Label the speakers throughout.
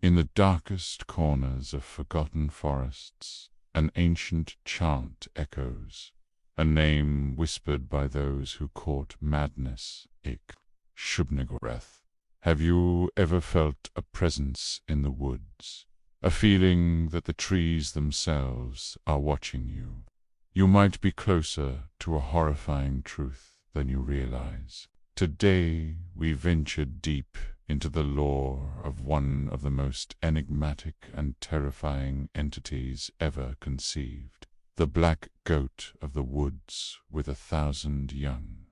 Speaker 1: In the darkest corners of forgotten forests, an ancient chant echoes, a name whispered by those who court madness, Shub-Niggurath. Have you ever felt a presence in the woods, a feeling that the trees themselves are watching you? You might be closer to a horrifying truth than you realize. Today we ventured deep into the lore of one of the most enigmatic and terrifying entities ever conceived, the black goat of the woods with 1,000 young.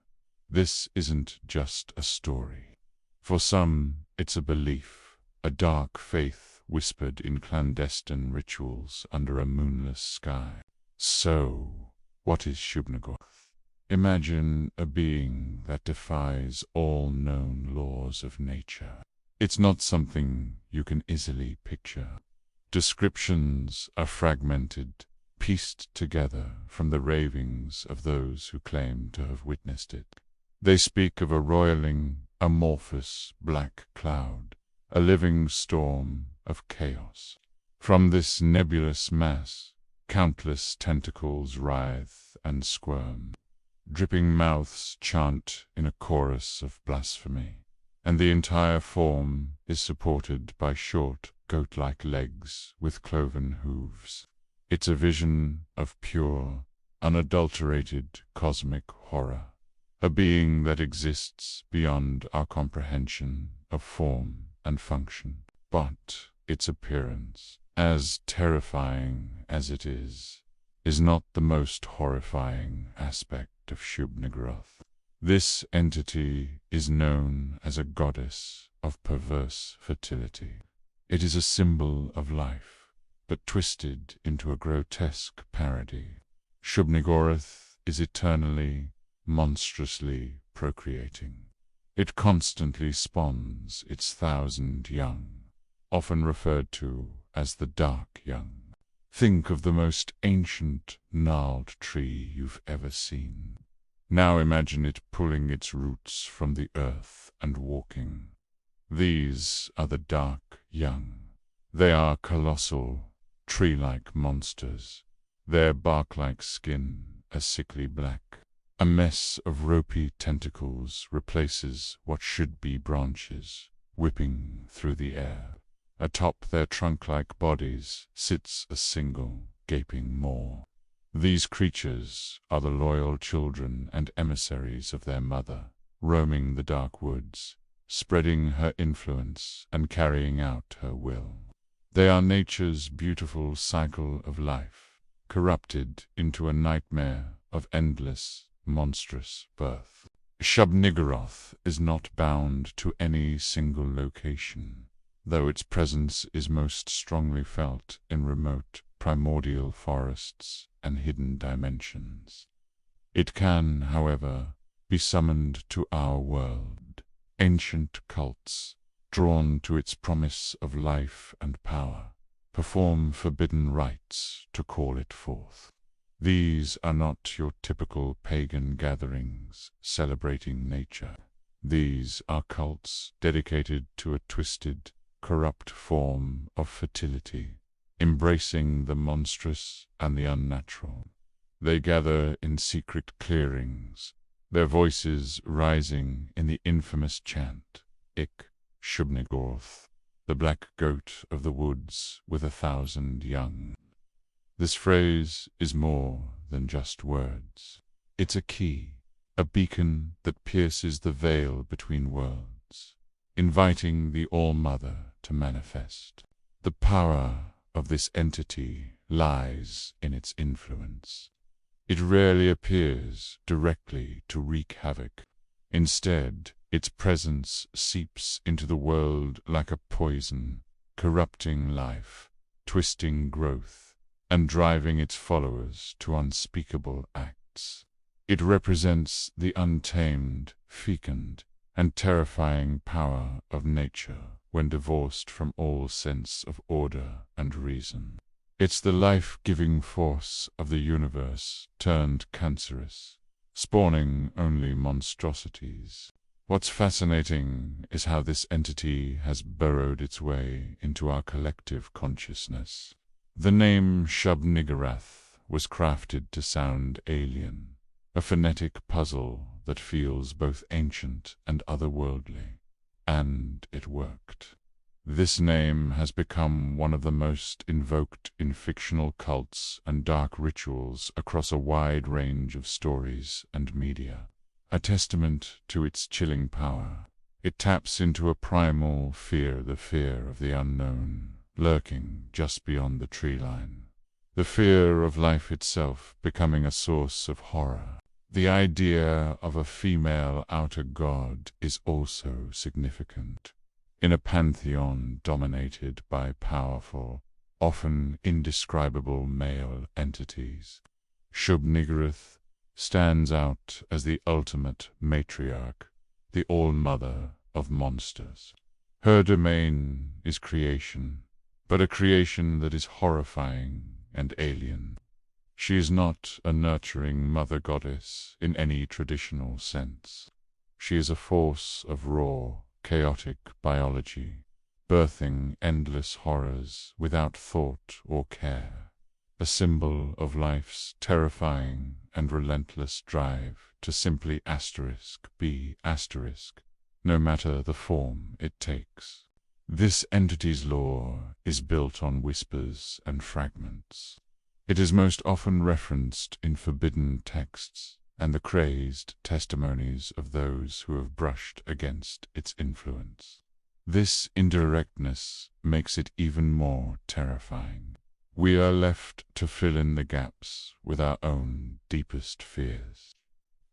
Speaker 1: This isn't just a story. For some, it's a belief, a dark faith whispered in clandestine rituals under a moonless sky. So, what is Shub-Niggurath? Imagine a being that defies all known laws of nature. It's not something you can easily picture. Descriptions are fragmented, pieced together from the ravings of those who claim to have witnessed it. They speak of a roiling, amorphous black cloud, a living storm of chaos. From this nebulous mass, countless tentacles writhe and squirm. Dripping mouths chant in a chorus of blasphemy, and the entire form is supported by short, goat-like legs with cloven hooves. It's a vision of pure, unadulterated cosmic horror, a being that exists beyond our comprehension of form and function. But its appearance, as terrifying as it is not the most horrifying aspect of Shub-Niggurath. This entity is known as a goddess of perverse fertility. It is a symbol of life, but twisted into a grotesque parody. Shub-Niggurath is eternally, monstrously procreating. It constantly spawns its 1,000 young, often referred to as the Dark Young. Think of the most ancient, gnarled tree you've ever seen. Now imagine it pulling its roots from the earth and walking. These are the Dark Young. They are colossal, tree-like monsters, their bark-like skin a sickly black. A mess of ropey tentacles replaces what should be branches, whipping through the air. Atop their trunk-like bodies sits a single, gaping maw. These creatures are the loyal children and emissaries of their mother, roaming the dark woods, spreading her influence and carrying out her will. They are nature's beautiful cycle of life, corrupted into a nightmare of endless, monstrous birth. Shub-Niggurath is not bound to any single location, though its presence is most strongly felt in remote, primordial forests and hidden dimensions. It can, however, be summoned to our world. Ancient cults, drawn to its promise of life and power, perform forbidden rites to call it forth. These are not your typical pagan gatherings celebrating nature. These are cults dedicated to a twisted, corrupt form of fertility, embracing the monstrous and the unnatural. They gather in secret clearings, their voices rising in the infamous chant, Shub-Niggurath, the black goat of the woods with 1,000 young. This phrase is more than just words. It's a key, a beacon that pierces the veil between worlds, inviting the All-Mother to manifest. The power of this entity lies in its influence. It rarely appears directly to wreak havoc. Instead, its presence seeps into the world like a poison, corrupting life, twisting growth, and driving its followers to unspeakable acts. It represents the untamed, fecund, and terrifying power of nature when divorced from all sense of order and reason. It's the life-giving force of the universe turned cancerous, spawning only monstrosities. What's fascinating is how this entity has burrowed its way into our collective consciousness. The name Shub-Niggurath was crafted to sound alien, a phonetic puzzle that feels both ancient and otherworldly. And it worked. This name has become one of the most invoked in fictional cults and dark rituals across a wide range of stories and media. A testament to its chilling power, it taps into a primal fear, the fear of the unknown, lurking just beyond the tree line. The fear of life itself becoming a source of horror. The idea of a female outer god is also significant. In a pantheon dominated by powerful, often indescribable male entities, Shub-Niggurath stands out as the ultimate matriarch, the all-mother of monsters. Her domain is creation, but a creation that is horrifying and alien. She is not a nurturing mother goddess in any traditional sense. She is a force of raw, chaotic biology, birthing endless horrors without thought or care. A symbol of life's terrifying and relentless drive to simply be asterisk, no matter the form it takes. This entity's lore is built on whispers and fragments. It is most often referenced in forbidden texts and the crazed testimonies of those who have brushed against its influence. This indirectness makes it even more terrifying. We are left to fill in the gaps with our own deepest fears.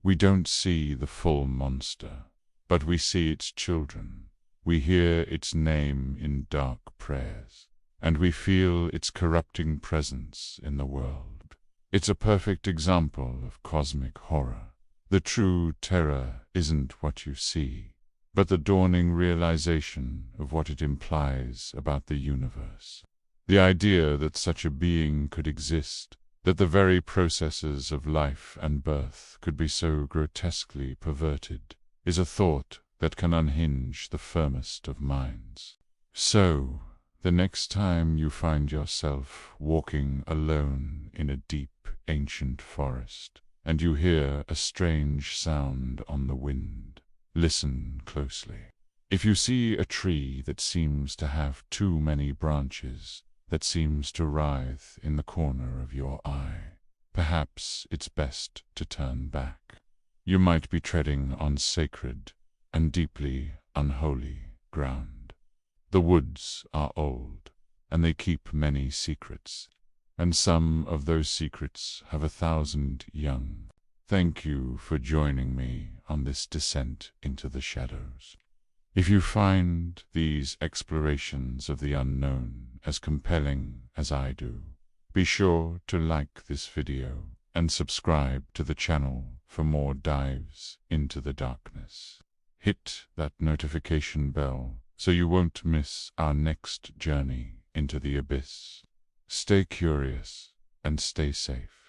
Speaker 1: We don't see the full monster, but we see its children. We hear its name in dark prayers, and we feel its corrupting presence in the world. It's a perfect example of cosmic horror. The true terror isn't what you see, but the dawning realization of what it implies about the universe. The idea that such a being could exist, that the very processes of life and birth could be so grotesquely perverted, is a thought that can unhinge the firmest of minds. So, the next time you find yourself walking alone in a deep, ancient forest, and you hear a strange sound on the wind, listen closely. If you see a tree that seems to have too many branches, that seems to writhe in the corner of your eye, perhaps it's best to turn back. You might be treading on sacred and deeply unholy ground. The woods are old, and they keep many secrets, and some of those secrets have 1,000 young. Thank you for joining me on this descent into the shadows. If you find these explorations of the unknown as compelling as I do, be sure to like this video and subscribe to the channel for more dives into the darkness. Hit that notification bell so you won't miss our next journey into the abyss. Stay curious and stay safe.